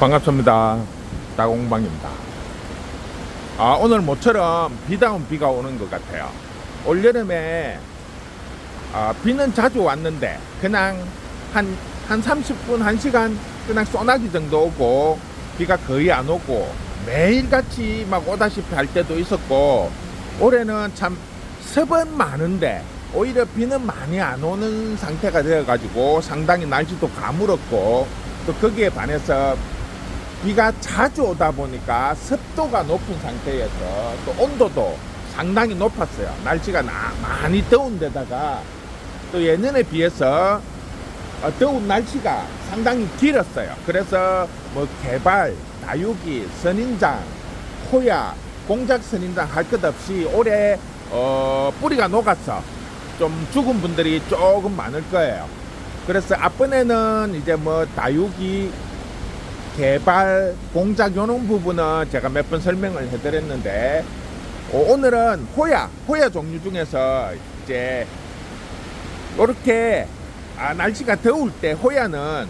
반갑습니다. 다공방입니다. 오늘 모처럼 비다운 비가 오는 것 같아요. 올여름에 비는 자주 왔는데 그냥 한 30분, 1시간 그냥 소나기 정도 오고 비가 거의 안 오고 매일같이 막 오다시피 할 때도 있었고, 올해는 참 습은 많은데 오히려 비는 많이 안 오는 상태가 되어가지고 상당히 날씨도 가물었고, 또 거기에 반해서 비가 자주 오다 보니까 습도가 높은 상태여서 또 온도도 상당히 높았어요. 날씨가 많이 더운 데다가 또 예년에 비해서 더운 날씨가 상당히 길었어요. 그래서 뭐 개발, 다육이, 선인장, 호야, 공작 선인장 할 것 없이 올해 뿌리가 녹아서 좀 죽은 분들이 조금 많을 거예요. 그래서 앞번에는 이제 뭐 다육이, 개발, 공작 요런 부분은 제가 몇 번 설명을 해드렸는데, 오늘은 호야 종류 중에서 이제 이렇게 날씨가 더울 때 호야는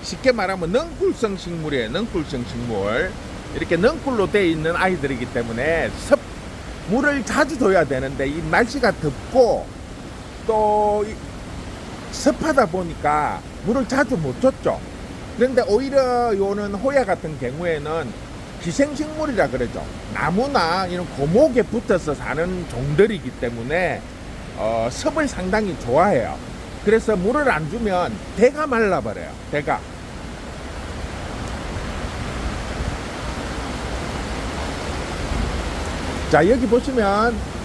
쉽게 말하면 넝쿨성 식물이에요. 넝쿨성 식물. 이렇게 넝쿨로 되어 있는 아이들이기 때문에 물을 자주 줘야 되는데 이 날씨가 덥고 또 습하다 보니까 물을 자주 못 줬죠. 그런데 오히려 요는 호야 같은 경우에는 기생식물이라 그러죠. 나무나 이런 고목에 붙어서 사는 종들이기 때문에 습을 상당히 좋아해요. 그래서 물을 안 주면 대가 말라버려요. 대가. 자, 여기 보시면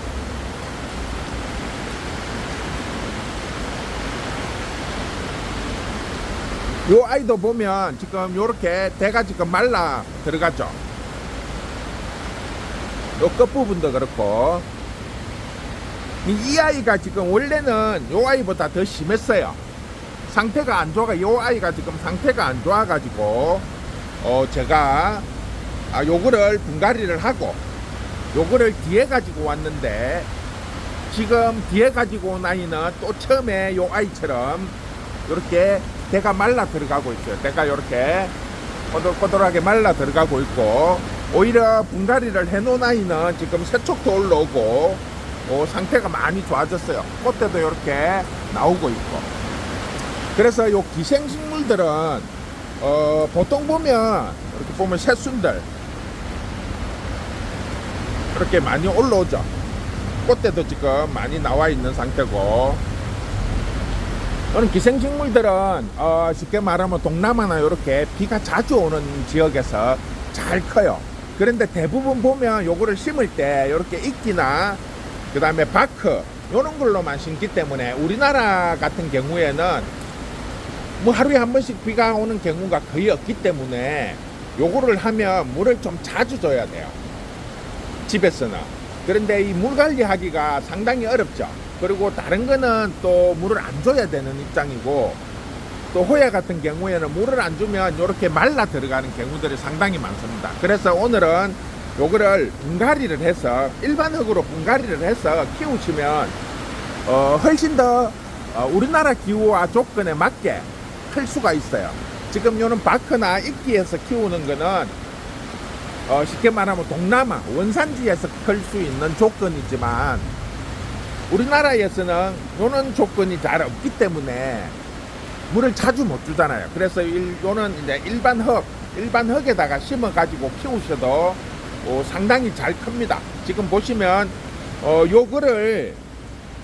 요 아이도 보면 지금 요렇게 대가 지금 말라 들어갔죠. 요 끝부분도 그렇고, 이 아이가 지금 원래는 요 아이보다 더 심했어요. 상태가 안 좋아가, 요 아이가 지금 상태가 안 좋아가지고 제가 요거를 분갈이를 하고 요거를 뒤에 가지고 왔는데, 지금 뒤에 가지고 온 아이는 또 처음에 요 아이처럼 요렇게 대가 말라 들어가고 있어요. 대가 요렇게 꼬들꼬들하게 말라 들어가고 있고, 오히려 분갈이를 해놓은 아이는 지금 세척도 올라오고 상태가 많이 좋아졌어요. 꽃대도 이렇게 나오고 있고. 그래서 요 기생식물들은 보통 보면 이렇게 보면 새순들 이렇게 많이 올라오죠. 꽃대도 지금 많이 나와 있는 상태고, 이런 기생식물들은 쉽게 말하면 동남아나 이렇게 비가 자주 오는 지역에서 잘 커요. 그런데 대부분 보면 요거를 심을 때 이렇게 이끼나 그 다음에 바크 요런 걸로만 심기 때문에 우리나라 같은 경우에는 뭐 하루에 한 번씩 비가 오는 경우가 거의 없기 때문에 요거를 하면 물을 좀 자주 줘야 돼요, 집에서는. 그런데 이 물 관리하기가 상당히 어렵죠. 그리고 다른 거는 또 물을 안 줘야 되는 입장이고, 또 호야 같은 경우에는 물을 안 주면 이렇게 말라 들어가는 경우들이 상당히 많습니다. 그래서 오늘은 요거를 분갈이를 해서 일반 흙으로 분갈이를 해서 키우시면 훨씬 더 우리나라 기후와 조건에 맞게 클 수가 있어요. 지금 요는 바크나 이끼에서 키우는 거는 쉽게 말하면 동남아 원산지에서 클 수 있는 조건이지만, 우리나라에서는 요는 조건이 잘 없기 때문에 물을 자주 못 주잖아요. 그래서 요는 이제 일반 흙에다가 심어 가지고 키우셔도 상당히 잘 큽니다. 지금 보시면 요거를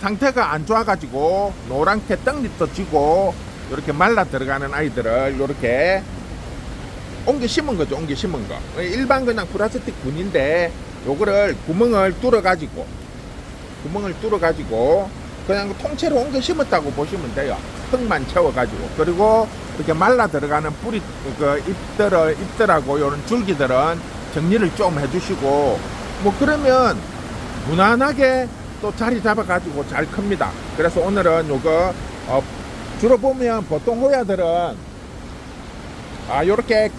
상태가 안 좋아 가지고 노랗게 떡잎도 지고 이렇게 말라 들어가는 아이들을 이렇게 옮겨 심은 거죠. 옮겨 심은 거. 일반 그냥 플라스틱 분인데 요거를 구멍을 뚫어 가지고 그냥 통째로 옮겨 심었다고 보시면 돼요. 흙만 채워가지고. 그리고 이렇게 말라 들어가는 뿌리, 잎들하고 이런 줄기들은 정리를 좀 해주시고, 뭐 그러면 무난하게 또 자리 잡아가지고 잘 큽니다. 그래서 오늘은 요거, 주로 보면 보통 호야들은 요렇게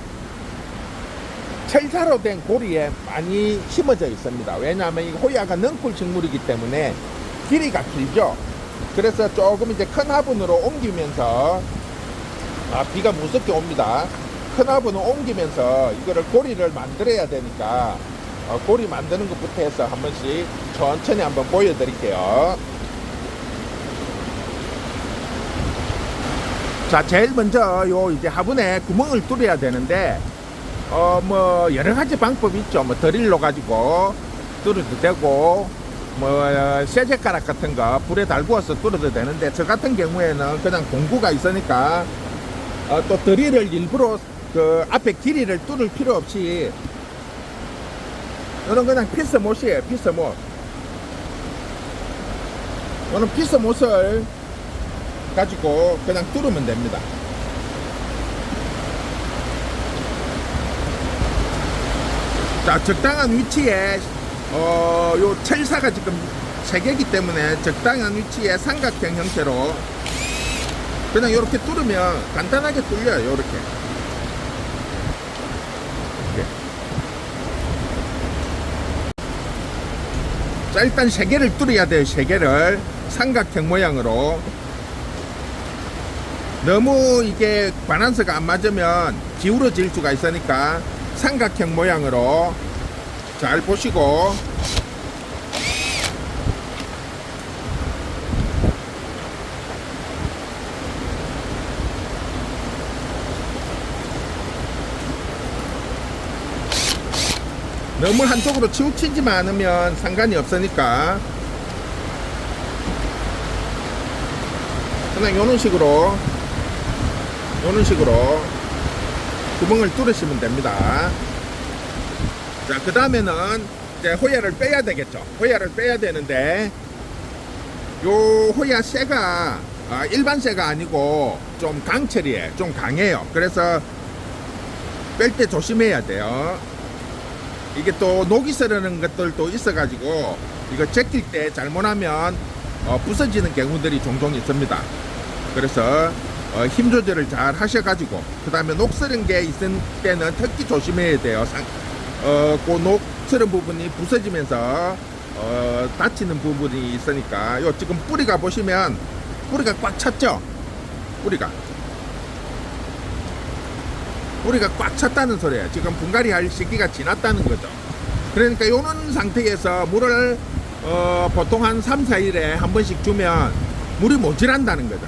철사로 된 고리에 많이 심어져 있습니다. 왜냐하면 이 호야가 넝쿨 식물이기 때문에 길이가 길죠. 그래서 조금 이제 큰 화분으로 옮기면서 비가 무섭게 옵니다. 큰 화분을 옮기면서 이거를 고리를 만들어야 되니까 고리 만드는 것부터 해서 한 번씩 천천히 한번 보여드릴게요. 자, 제일 먼저 요 이제 화분에 구멍을 뚫어야 되는데 뭐 여러 가지 방법이 있죠. 뭐 드릴로 가지고 뚫어도 되고 뭐 쇠젓가락 같은 거 불에 달구어서 뚫어도 되는데, 저 같은 경우에는 그냥 공구가 있으니까 또 드릴을 일부러 그 앞에 길이를 뚫을 필요 없이 이거는 그냥 피스못이에요. 피스못. 이거는 피스못을 가지고 그냥 뚫으면 됩니다. 자, 적당한 위치에 요 철사가 지금 3개이기 때문에 적당한 위치에 삼각형 형태로 그냥 이렇게 뚫으면 간단하게 뚫려요. 이렇게. 자, 일단 3개를 뚫어야 돼요. 3개를 삼각형 모양으로. 너무 이게 바란스가 안 맞으면 기울어질 수가 있으니까 삼각형 모양으로 잘 보시고, 너무 한쪽으로 치우치지만 않으면 상관이 없으니까 그냥 요런 식으로 구멍을 뚫으시면 됩니다. 자, 그 다음에는 이제 호야를 빼야 되겠죠. 호야를 빼야 되는데, 요 호야 쇠가 일반 쇠가 아니고 좀 강철이에요. 좀 강해요. 그래서 뺄 때 조심해야 돼요. 이게 또 녹이 쓰려는 것들도 있어가지고 이거 제낄 때 잘못하면 부서지는 경우들이 종종 있습니다. 그래서 힘 조절을 잘 하셔가지고, 그 다음에 녹슬은 게 있을 때는 특히 조심해야 돼요. 그 녹슬은 부분이 부서지면서 다치는 부분이 있으니까. 요 지금 뿌리가 보시면 뿌리가 꽉 찼죠. 뿌리가 꽉 찼다는 소리예요. 지금 분갈이 할 시기가 지났다는 거죠. 그러니까 이런 상태에서 물을 보통 한 3, 4일에 한 번씩 주면 물이 모자란다는 거죠.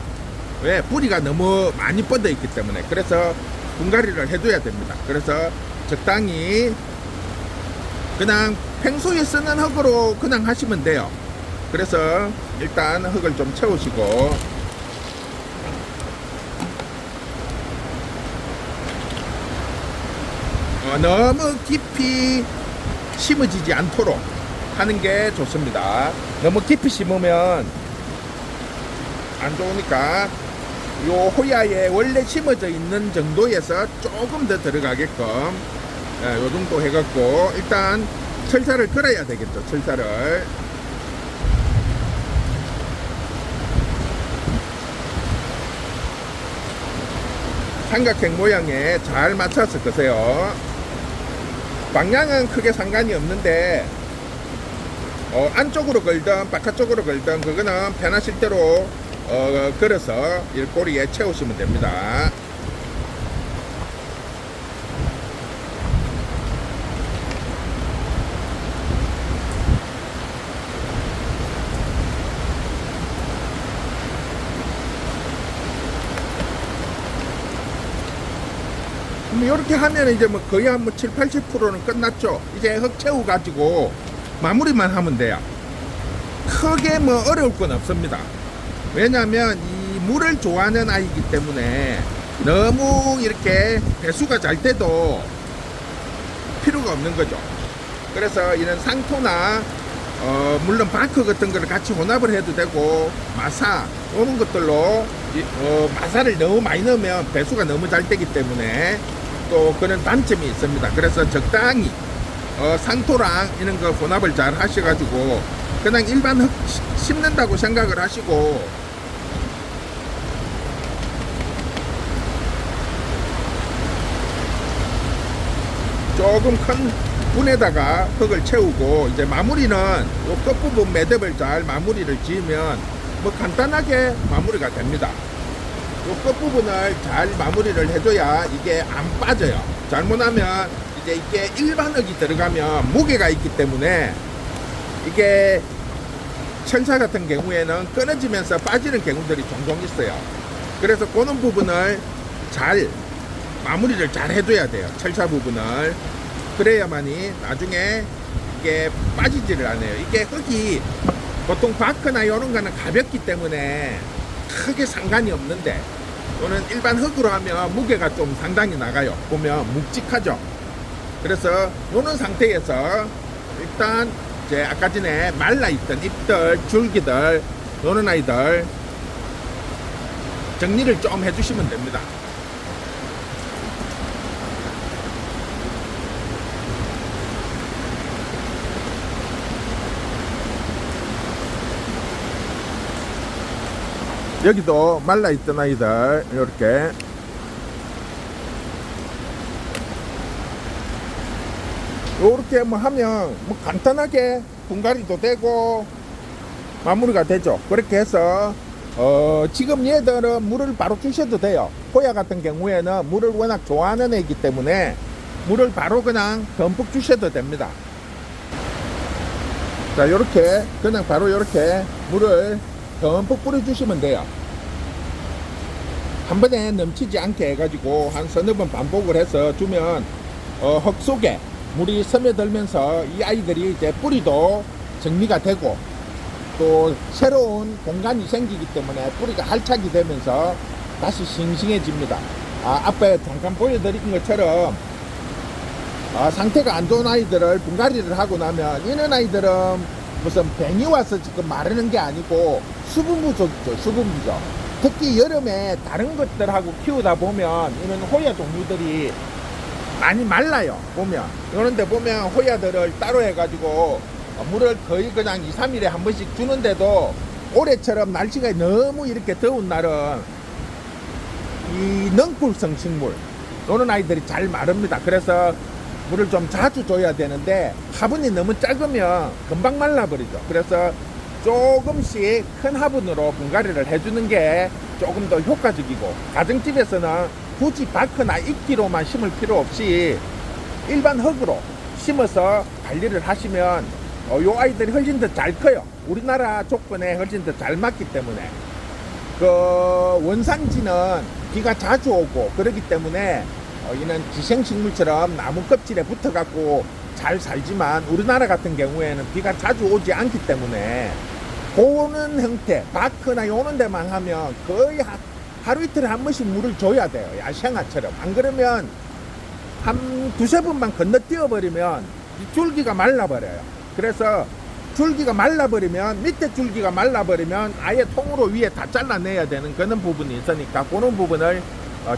왜? 뿌리가 너무 많이 뻗어 있기 때문에. 그래서 분갈이를 해줘야 됩니다. 그래서 적당히 그냥 평소에 쓰는 흙으로 그냥 하시면 돼요. 그래서 일단 흙을 좀 채우시고, 너무 깊이 심어지지 않도록 하는 게 좋습니다. 너무 깊이 심으면 안 좋으니까 요 호야에 원래 심어져 있는 정도에서 조금 더 들어가게끔 요 정도 해갖고 일단 철사를 걸어야 되겠죠. 철사를. 삼각형 모양에 잘 맞춰서 거세요. 방향은 크게 상관이 없는데 안쪽으로 걸든 바깥쪽으로 걸든 그거는 편하실 대로 걸어서 일꼬리에 채우시면 됩니다. 이렇게 하면 이제 뭐 거의 한 7, 80%는 끝났죠. 이제 흙 채워 가지고 마무리만 하면 돼요. 크게 뭐 어려울 건 없습니다. 왜냐하면 이 물을 좋아하는 아이기 때문에 너무 이렇게 배수가 잘 돼도 필요가 없는 거죠. 그래서 이런 상토나 물론 바크 같은 거를 같이 혼합을 해도 되고, 마사 이런 것들로 마사를 너무 많이 넣으면 배수가 너무 잘 되기 때문에 또 그런 단점이 있습니다. 그래서 적당히 상토랑 이런 거 혼합을 잘 하셔가지고 그냥 일반 흙 심는다고 생각을 하시고, 조금 큰 분에다가 흙을 채우고, 이제 마무리는 요 끝부분 매듭을 잘 마무리를 지으면 뭐 간단하게 마무리가 됩니다. 요 끝부분을 잘 마무리를 해줘야 이게 안 빠져요. 잘못하면 이제 이게 일반 흙이 들어가면 무게가 있기 때문에 이게 철사 같은 경우에는 끊어지면서 빠지는 경우들이 종종 있어요. 그래서 그런 부분을 잘 마무리를 잘 해줘야 돼요. 철사 부분을. 그래야만이 나중에 이게 빠지지를 않아요. 이게 흙이 보통 바크나 이런 거는 가볍기 때문에 크게 상관이 없는데 또는 일반 흙으로 하면 무게가 좀 상당히 나가요. 보면 묵직하죠. 그래서 이런 상태에서 일단 이제 아까 전에 말라있던 잎들, 줄기들 이런 아이들 정리를 좀 해주시면 됩니다. 여기도 말라있던 아이들 이렇게 요렇게 뭐 하면 뭐 간단하게 분갈이도 되고 마무리가 되죠. 그렇게 해서 지금 얘들은 물을 바로 주셔도 돼요. 호야 같은 경우에는 물을 워낙 좋아하는 애이기 때문에 물을 바로 그냥 듬뿍 주셔도 됩니다. 자, 요렇게 그냥 바로 요렇게 물을 듬뿍 뿌려주시면 돼요. 한 번에 넘치지 않게 해가지고 한 서너 번 반복을 해서 주면 흙 속에 물이 스며들면서 이 아이들이 이제 뿌리도 정리가 되고 또 새로운 공간이 생기기 때문에 뿌리가 활착이 되면서 다시 싱싱해집니다. 앞에 잠깐 보여드린 것처럼 상태가 안 좋은 아이들을 분갈이를 하고 나면 이런 아이들은 무슨 뱅이 와서 지금 마르는 게 아니고 수분 부족이죠. 수분 부족. 특히 여름에 다른 것들하고 키우다 보면 이런 호야 종류들이 많이 말라요. 보면 그런데 보면 호야들을 따로 해가지고 물을 거의 그냥 2, 3일에 한 번씩 주는데도 올해처럼 날씨가 너무 이렇게 더운 날은 이 넝쿨성 식물 이런 아이들이 잘 마릅니다. 그래서 물을 좀 자주 줘야 되는데 화분이 너무 작으면 금방 말라버리죠. 그래서 조금씩 큰 화분으로 분갈이를 해주는 게 조금 더 효과적이고 가정집에서는 굳이 바크나 이끼로만 심을 필요 없이 일반 흙으로 심어서 관리를 하시면 요 아이들이 훨씬 더 잘 커요. 우리나라 조건에 훨씬 더 잘 맞기 때문에 그 원산지는 비가 자주 오고 그러기 때문에 이는 기생식물처럼 나무 껍질에 붙어 갖고 잘 살지만 우리나라 같은 경우에는 비가 자주 오지 않기 때문에 그런 형태 바크나 요런 데만 하면 거의 하루 이틀에 한 번씩 물을 줘야 돼요. 야생화처럼. 안 그러면 한 두세 번만 건너뛰어 버리면 이 줄기가 말라버려요. 그래서 줄기가 말라버리면 밑에 줄기가 말라버리면 아예 통으로 위에 다 잘라내야 되는 그런 부분이 있으니까 그런 부분을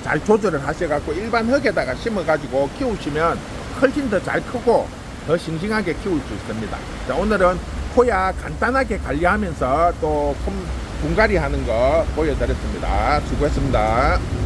잘 조절을 하셔갖고 일반 흙에다가 심어가지고 키우시면 훨씬 더 잘 크고 더 싱싱하게 키울 수 있습니다. 자, 오늘은 호야 간단하게 관리하면서 또 분갈이 하는 거 보여드렸습니다. 수고했습니다.